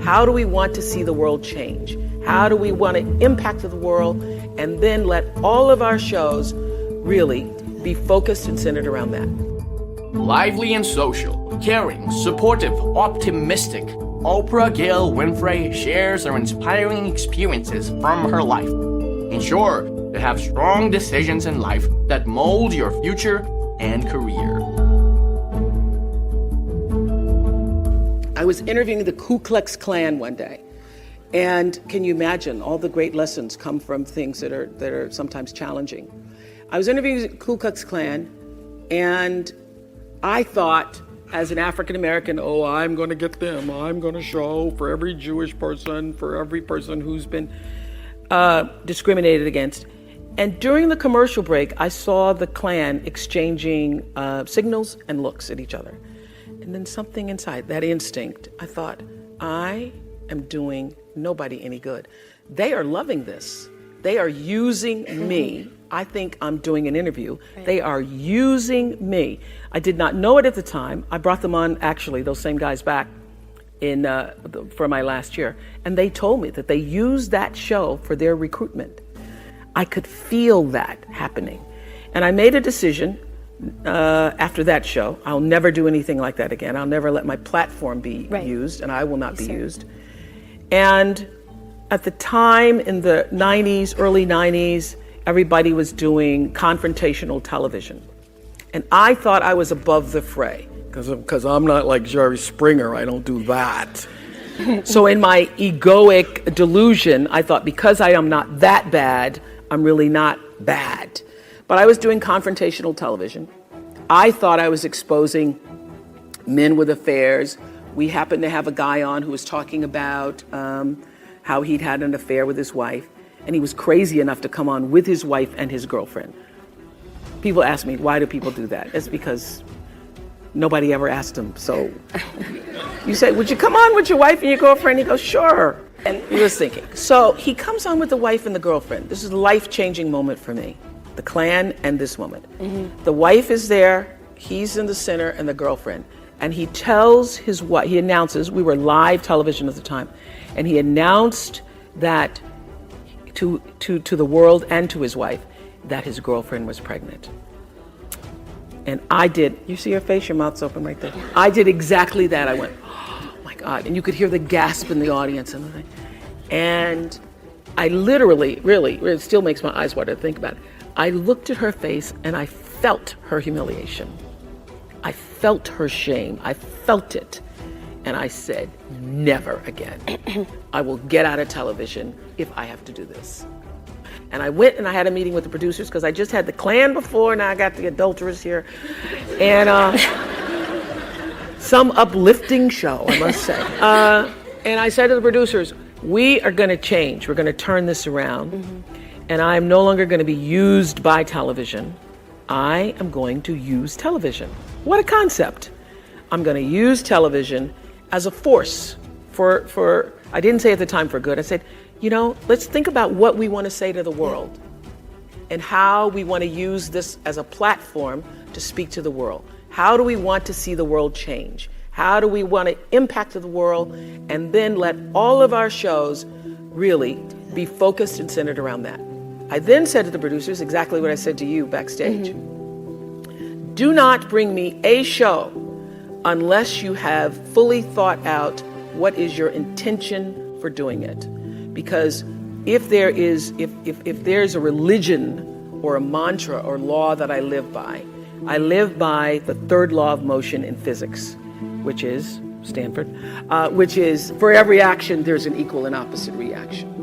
How do we want to see the world change? How do we want to impact the world? And then let all of our shows really be focused and centered around that. Lively and social, caring, supportive, optimistic, Oprah Gail Winfrey shares her inspiring experiences from her life. Ensure to have strong decisions in life that mold your future and career. I was interviewing the Ku Klux Klan one day, and can you imagine all the great lessons come from things that are sometimes challenging. I was interviewing the Ku Klux Klan, and I thought, as an African American, oh, I'm going to get them. I'm going to show for every Jewish person, for every person who's been discriminated against. And during the commercial break, I saw the Klan exchanging signals and looks at each other. And then something inside, that instinct, I thought, I am doing nobody any good. They are loving this. They are using me. I think I'm doing an interview. Right. They are using me. I did not know it at the time. I brought them on, actually, those same guys back for my last year. And they told me that they used that show for their recruitment. I could feel that happening. And I made a decision after that show. I'll never do anything like that again. I'll never let my platform be used, and I will not be used. And at the time, in the 90s, early 90s, everybody was doing confrontational television. And I thought I was above the fray, because I'm not like Jerry Springer, I don't do that. So in my egoic delusion, I thought because I am not that bad, I'm really not bad. But I was doing confrontational television. I thought I was exposing men with affairs. We happened to have a guy on who was talking about how he'd had an affair with his wife, and he was crazy enough to come on with his wife and his girlfriend. People ask me, why do people do that? It's because nobody ever asked him. So you say, would you come on with your wife and your girlfriend? He goes, sure. And he was thinking. So he comes on with the wife and the girlfriend. This is a life-changing moment for me, the Klan and this woman. Mm-hmm. The wife is there, he's in the center, and the girlfriend. And he tells his wife, he announces, we were live television at the time, and he announced that to the world and to his wife that his girlfriend was pregnant. And I did, you see her face, your mouth's open right there. I did exactly that. I went, oh my God. And you could hear the gasp in the audience. And I literally, really, it still makes my eyes water to think about it. I looked at her face and I felt her humiliation. I felt her shame. I felt it. And I said, never again. I will get out of television if I have to do this. And I went and I had a meeting with the producers because I just had the Klan before, now I got the adulteress here. And some uplifting show, I must say. And I said to the producers, we are going to change. We're going to turn this around. Mm-hmm. And I am no longer going to be used by television. I am going to use television. What a concept. I'm going to use television as a force for I didn't say at the time for good. I said, you know, let's think about what we want to say to the world and how we want to use this as a platform to speak to the world. How do we want to see the world change? How do we want to impact the world? And then let all of our shows really be focused and centered around that. I then said to the producers exactly what I said to you backstage. Mm-hmm. Do not bring me a show unless you have fully thought out what is your intention for doing it. Because if there's a religion or a mantra or law that I live by the third law of motion in physics, which is Stanford, which is for every action there's an equal and opposite reaction.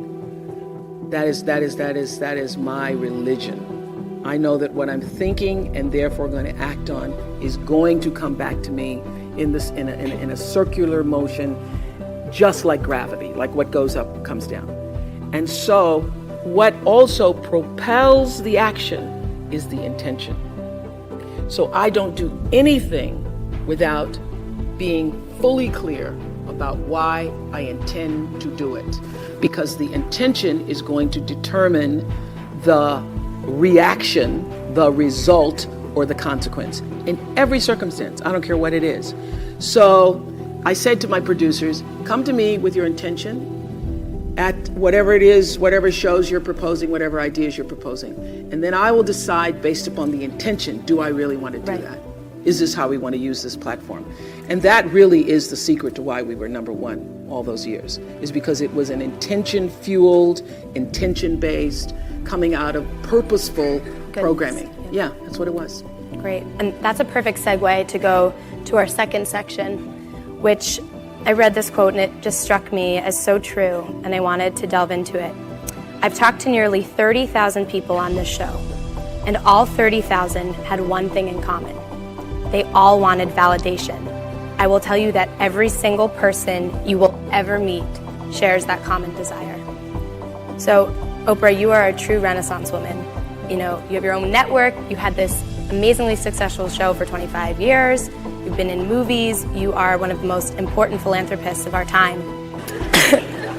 That is my religion. I know that what I'm thinking and therefore going to act on is going to come back to me in a circular motion, just like gravity, like what goes up comes down. And so what also propels the action is the intention. So I don't do anything without being fully clear about why I intend to do it, because the intention is going to determine the reaction, the result, or the consequence in every circumstance. I don't care what it is. So I said to my producers, come to me with your intention at whatever it is, whatever shows you're proposing, whatever ideas you're proposing. And then I will decide based upon the intention, do I really want to do that? Is this how we want to use this platform? And that really is the secret to why we were #1 all those years, is because it was an intention-fueled, intention-based, coming out of purposeful programming. Yeah, that's what it was. Great, and that's a perfect segue to go to our second section, which I read this quote and it just struck me as so true, and I wanted to delve into it. I've talked to nearly 30,000 people on this show, and all 30,000 had one thing in common. They all wanted validation. I will tell you that every single person you will ever meet shares that common desire. So, Oprah, you are a true Renaissance woman. You know, you have your own network, you had this amazingly successful show for 25 years, you've been in movies, you are one of the most important philanthropists of our time.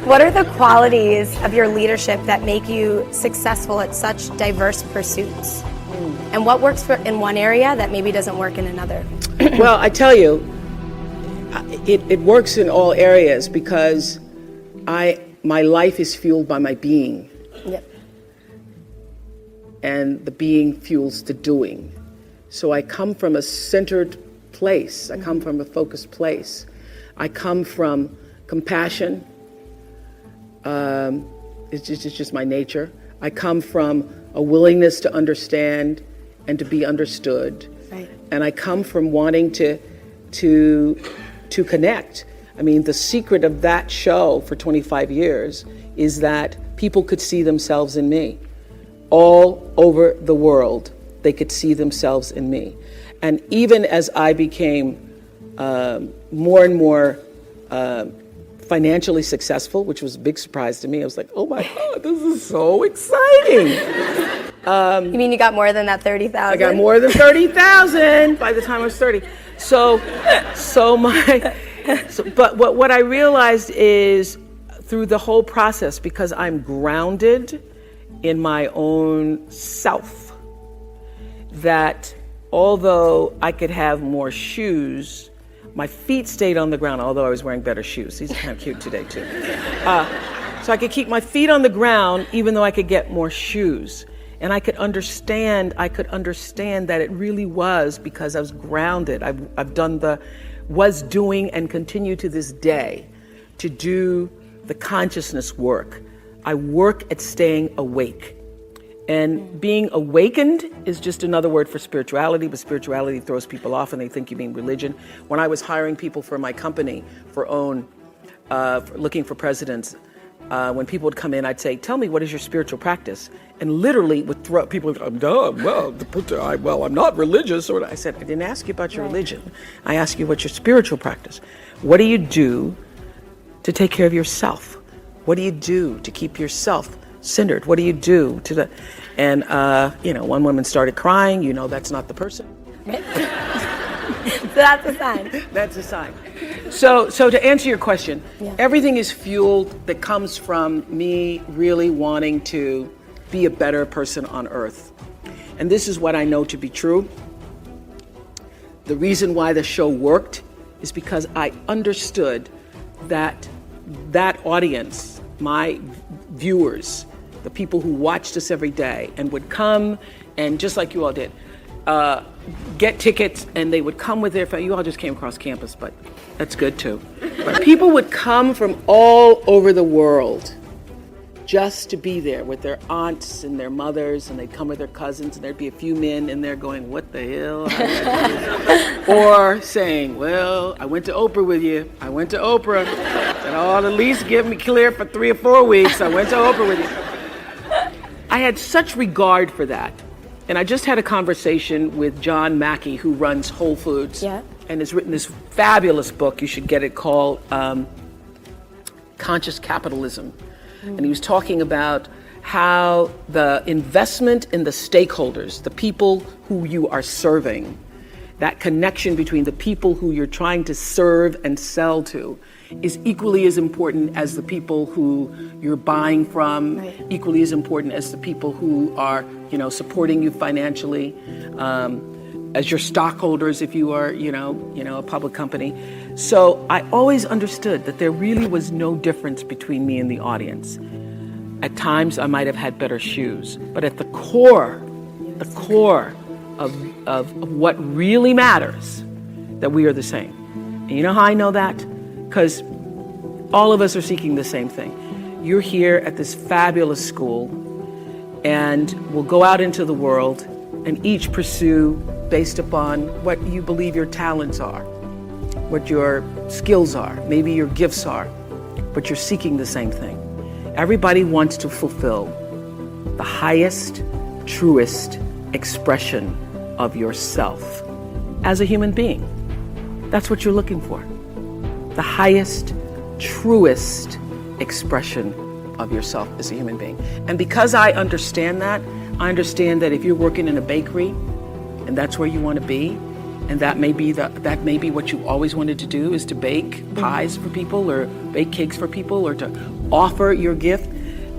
What are the qualities of your leadership that make you successful at such diverse pursuits? And what works in one area that maybe doesn't work in another? Well, I tell you, it works in all areas because my life is fueled by my being. Yep. And the being fuels the doing. So I come from a centered place. I come from a focused place. I come from compassion. It's just my nature. I come from a willingness to understand and to be understood. Right. And I come from wanting to connect. I mean, the secret of that show for 25 years is that people could see themselves in me. All over the world, they could see themselves in me. And even as I became more and more financially successful, which was a big surprise to me, I was like, oh my God, this is so exciting. You mean you got more than that 30,000? I got more than 30,000 by the time I was 30. But what I realized is through the whole process, because I'm grounded in my own self, that although I could have more shoes, my feet stayed on the ground, although I was wearing better shoes. These are kind of cute today too. So I could keep my feet on the ground even though I could get more shoes. And I could understand that it really was because I was grounded. Was doing and continue to this day to do the consciousness work. I work at staying awake. And being awakened is just another word for spirituality, but spirituality throws people off and they think you mean religion. When I was hiring people for my company for looking for presidents, when people would come in, I'd say, tell me, what is your spiritual practice? And literally would throw people, I'm not religious. Or I said, I didn't ask you about your religion. I asked you what's your spiritual practice. What do you do to take care of yourself? What do you do to keep yourself centered? What do you do to one woman started crying, that's not the person. So that's a sign. That's a sign. So to answer your question, everything is fueled that comes from me really wanting to be a better person on earth. And this is what I know to be true. The reason why the show worked is because I understood that audience, my viewers, the people who watched us every day and would come and just like you all did, get tickets, and they would come with their family. You all just came across campus, but that's good too. But people would come from all over the world just to be there with their aunts and their mothers, and they'd come with their cousins, and there'd be a few men in there going, what the hell? Or saying, well, I went to Oprah with you. I went to Oprah. And at least give me clear for 3 or 4 weeks. I went to Oprah with you. I had such regard for that. And I just had a conversation with John Mackey, who runs Whole Foods, and has written this fabulous book. You should get it, called Conscious Capitalism. And he was talking about how the investment in the stakeholders, the people who you are serving, that connection between the people who you're trying to serve and sell to, is equally as important as the people who you're buying from, equally as important as the people who are, supporting you financially. as your stockholders if you are, a public company. So I always understood that there really was no difference between me and the audience. At times I might have had better shoes, but at the core of what really matters, that we are the same. And you know how I know that? Because all of us are seeking the same thing. You're here at this fabulous school, and we'll go out into the world and each pursue based upon what you believe your talents are, what your skills are, maybe your gifts are, but you're seeking the same thing. Everybody wants to fulfill the highest, truest expression of yourself as a human being. That's what you're looking for. The highest, truest expression of yourself as a human being. And because I understand that if you're working in a bakery and that's where you want to be, and that may be what you always wanted to do, is to bake pies for people or bake cakes for people or to offer your gift,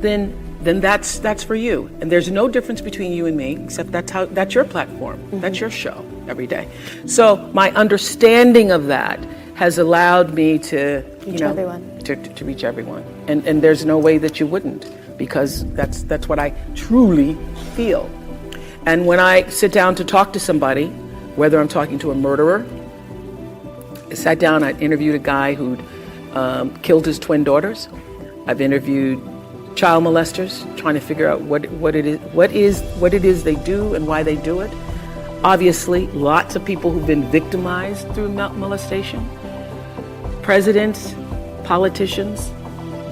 then that's for you. And there's no difference between you and me, except that's your platform. That's your show every day. So my understanding of that has allowed me to reach everyone. To reach everyone. And there's no way that you wouldn't, because that's what I truly feel. And when I sit down to talk to somebody, whether I'm talking to a murderer, I sat down, I interviewed a guy who'd killed his twin daughters. I've interviewed child molesters, trying to figure out what it is they do and why they do it. Obviously, lots of people who've been victimized through molestation. Presidents, politicians,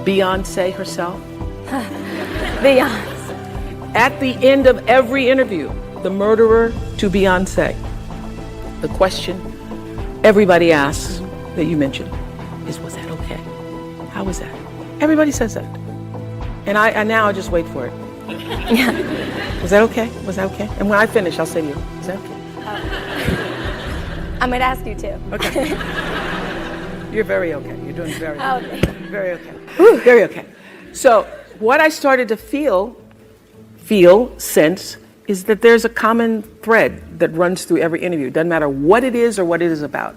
Beyonce herself. Beyonce. At the end of every interview, the murderer to Beyonce, the question everybody asks that you mentioned is, was that okay? How was that? Everybody says that. And now I just wait for it. Was that okay? Was that okay? And when I finish, I'll say to you, is that okay? I'm going to ask you too. Okay. You're very okay. You're doing very okay. Very okay. Very okay. So what I started to sense, is that there's a common thread that runs through every interview. It doesn't matter what it is or what it is about.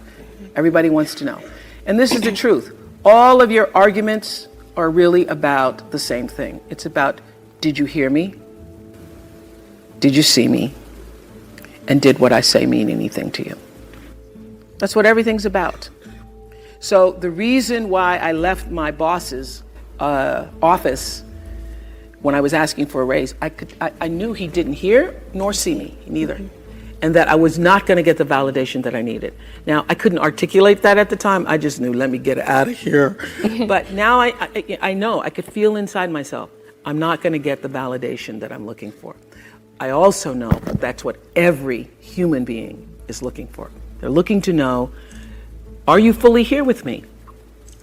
Everybody wants to know. And this is the truth. All of your arguments are really about the same thing. It's about, did you hear me? Did you see me? And did what I say mean anything to you? That's what everything's about. So the reason why I left my boss's office when I was asking for a raise, I knew he didn't hear nor see me, neither. And that I was not going to get the validation that I needed. Now, I couldn't articulate that at the time. I just knew, let me get out of here. But now I know, I could feel inside myself, I'm not going to get the validation that I'm looking for. I also know that that's what every human being is looking for. They're looking to know, are you fully here with me?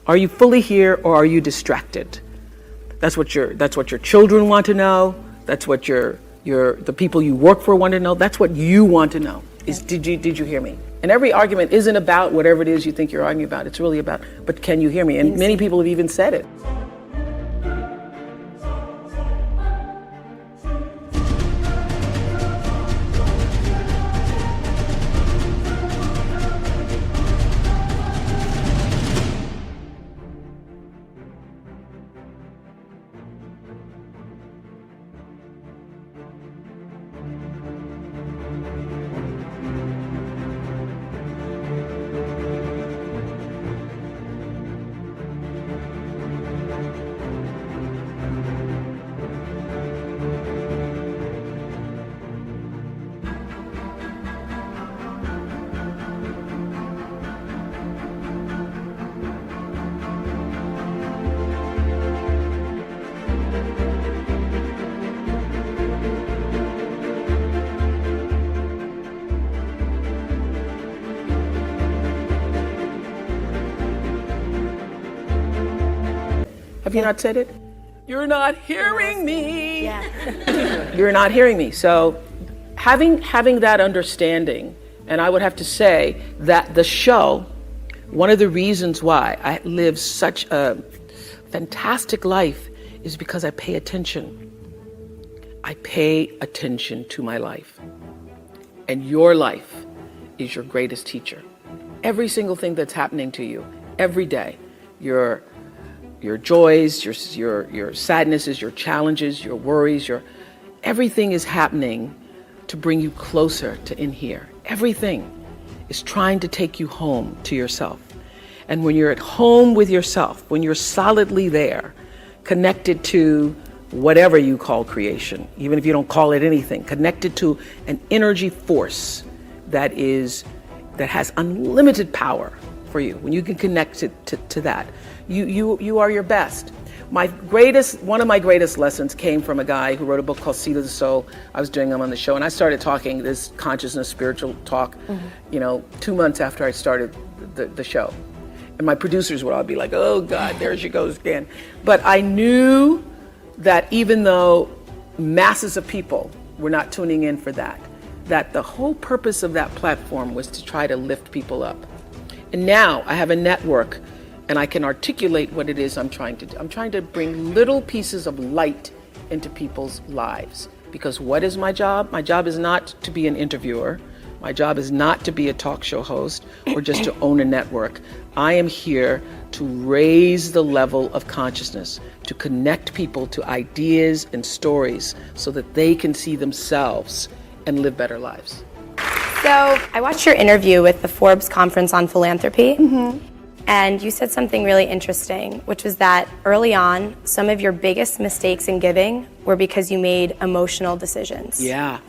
Are you fully here, or are you distracted? That's what your children want to know. That's what the people you work for want to know. That's what you want to know. Is did you hear me? And every argument isn't about whatever it is you think you're arguing about. It's really about, but can you hear me? And many people have even said it. Have you not said it? You're not hearing me. Yeah. You're not hearing me. So having that understanding, and I would have to say that the show, one of the reasons why I live such a fantastic life is because I pay attention. I pay attention to my life. And your life is your greatest teacher. Every single thing that's happening to you, every day, your joys, your sadnesses, your challenges, your worries, everything is happening to bring you closer to in here. Everything is trying to take you home to yourself. And when you're at home with yourself, when you're solidly there, connected to whatever you call creation, even if you don't call it anything, connected to an energy force that has unlimited power for you, when you can connect to that, you are your best. One of my greatest lessons came from a guy who wrote a book called Seed of the Soul. I was doing him on the show, and I started talking this consciousness, spiritual talk, 2 months after I started the show. And my producers would all be like, oh God, there she goes again. But I knew that even though masses of people were not tuning in for that the whole purpose of that platform was to try to lift people up. And now I have a network, and I can articulate what it is I'm trying to do. I'm trying to bring little pieces of light into people's lives. Because what is my job? My job is not to be an interviewer. My job is not to be a talk show host or just to own a network. I am here to raise the level of consciousness, to connect people to ideas and stories so that they can see themselves and live better lives. So I watched your interview with the Forbes Conference on Philanthropy, and you said something really interesting, which was that early on, some of your biggest mistakes in giving were because you made emotional decisions. Yeah.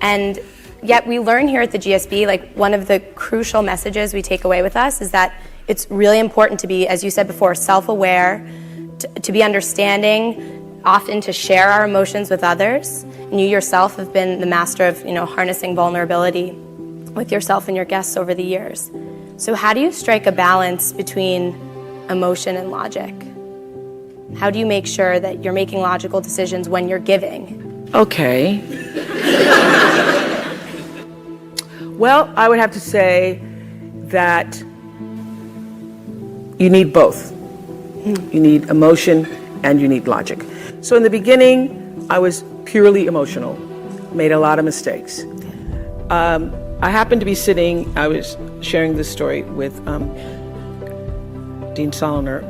And yet we learn here at the GSB, like one of the crucial messages we take away with us is that it's really important to be, as you said before, self-aware, to be understanding, often to share our emotions with others. And you yourself have been the master of, harnessing vulnerability with yourself and your guests over the years. So how do you strike a balance between emotion and logic? How do you make sure that you're making logical decisions when you're giving? Okay. Well, I would have to say that you need both. You need emotion and you need logic. So in the beginning, I was purely emotional, made a lot of mistakes. I happened to be I was sharing this story with Dean Soloner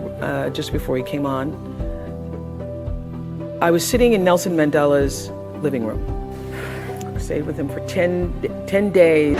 just before he came on. I was sitting in Nelson Mandela's living room. I stayed with him for 10 days.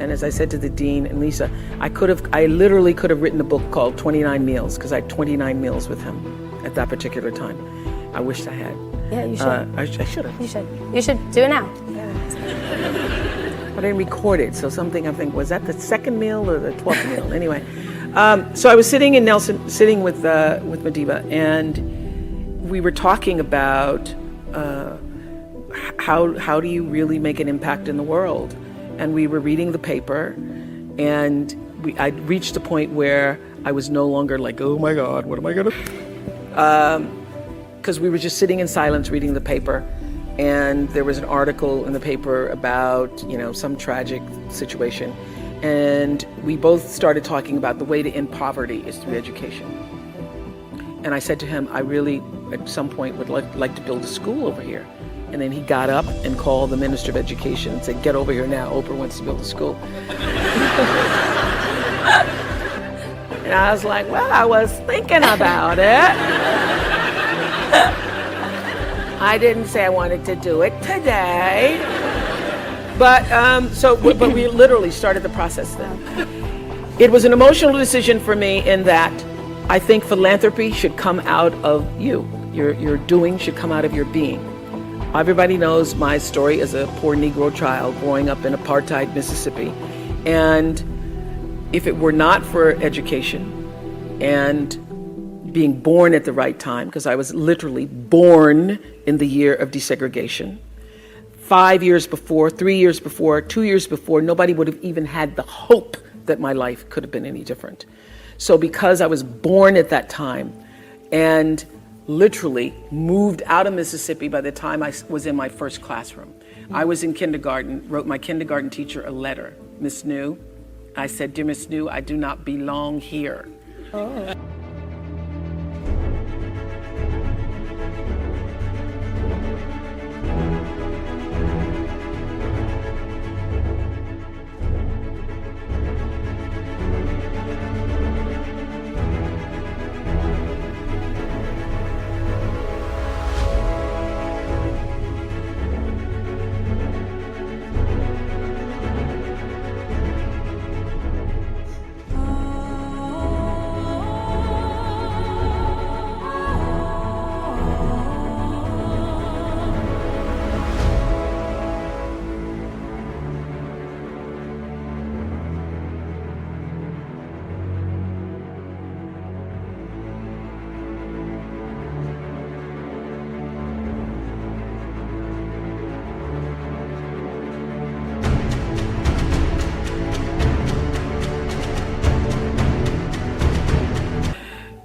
And as I said to the dean and Lisa, I literally could have written a book called 29 Meals, because I had 29 meals with him at that particular time. I wished I had. Yeah, you should. I should have. You should do it now. but I recorded. So something I think, was that the second meal or the 12th meal? Anyway, so I was sitting with Madiba, and we were talking about how do you really make an impact in the world? And we were reading the paper, and I reached a point where I was no longer like, oh my God, what am I gonna do? Because we were just sitting in silence reading the paper, and there was an article in the paper about, some tragic situation. And we both started talking about the way to end poverty is through education. And I said to him, I really, at some point, would like to build a school over here. And then he got up and called the Minister of Education and said, get over here now, Oprah wants to build a school. And I was like, well, I was thinking about it. I didn't say I wanted to do it today. But but we literally started the process then. It was an emotional decision for me in that I think philanthropy should come out of you. Your doing should come out of your being. Everybody knows my story as a poor Negro child growing up in apartheid Mississippi. And if it were not for education and being born at the right time, because I was literally born in the year of desegregation, 5 years before, 3 years before, 2 years before, nobody would have even had the hope that my life could have been any different. So because I was born at that time and literally moved out of Mississippi by the time I was in my first classroom. I was in kindergarten, wrote my kindergarten teacher a letter. Miss New, I said, dear Miss New, I do not belong here. Oh.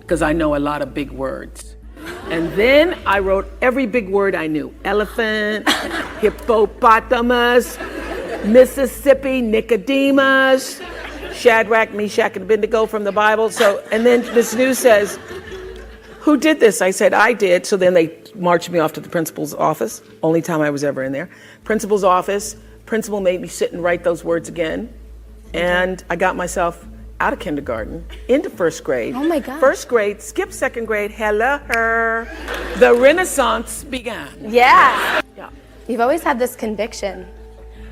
Because I know a lot of big words. And then I wrote every big word I knew. Elephant, hippopotamus, Mississippi, Nicodemus, Shadrach, Meshach, and Abednego from the Bible. And then Miss New says, who did this? I said, I did. So then they marched me off to the principal's office. Only time I was ever in there. Principal's office. Principal made me sit and write those words again. And I got myself out of kindergarten, into first grade. Oh my God. First grade, skipped second grade, hello her. The Renaissance began. Yeah. Yeah. You've always had this conviction.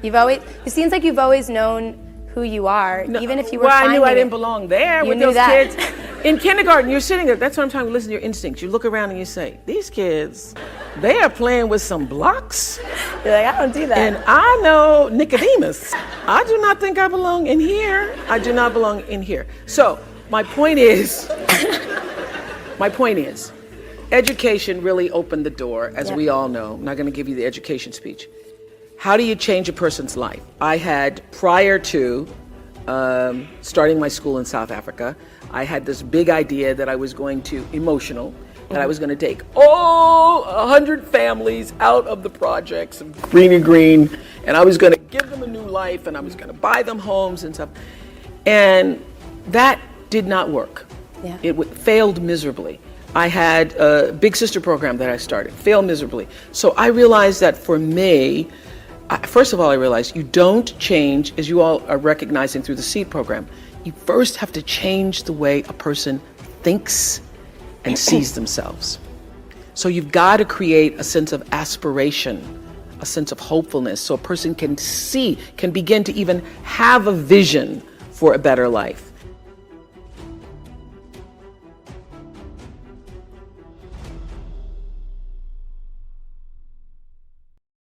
It seems like you've always known who you are, even if you were I knew I didn't it. belong there You with knew those that. kids. In kindergarten, you're sitting there, that's what I'm talking about, listen to your instincts. You look around and you say, these kids, they are playing with some blocks. You're like, I don't do that. And I know Nicodemus. I do not think I belong in here. I do not belong in here. So my point is, education really opened the door, as we all know. I'm not going to give you the education speech. How do you change a person's life? I had, prior to starting my school in South Africa, I had this big idea that I was going to, that I was going to take all 100 families out of the projects of Green and Green, and I was going to give them a new life, and I was going to buy them homes and stuff. And that did not work. Yeah. It failed miserably. I had a Big Sister program that I started, failed miserably. So I realized that for me, first of all, I realized you don't change, as you all are recognizing through the SEED program, you first have to change the way a person thinks and sees themselves. So you've got to create a sense of aspiration, a sense of hopefulness, so a person can begin to even have a vision for a better life.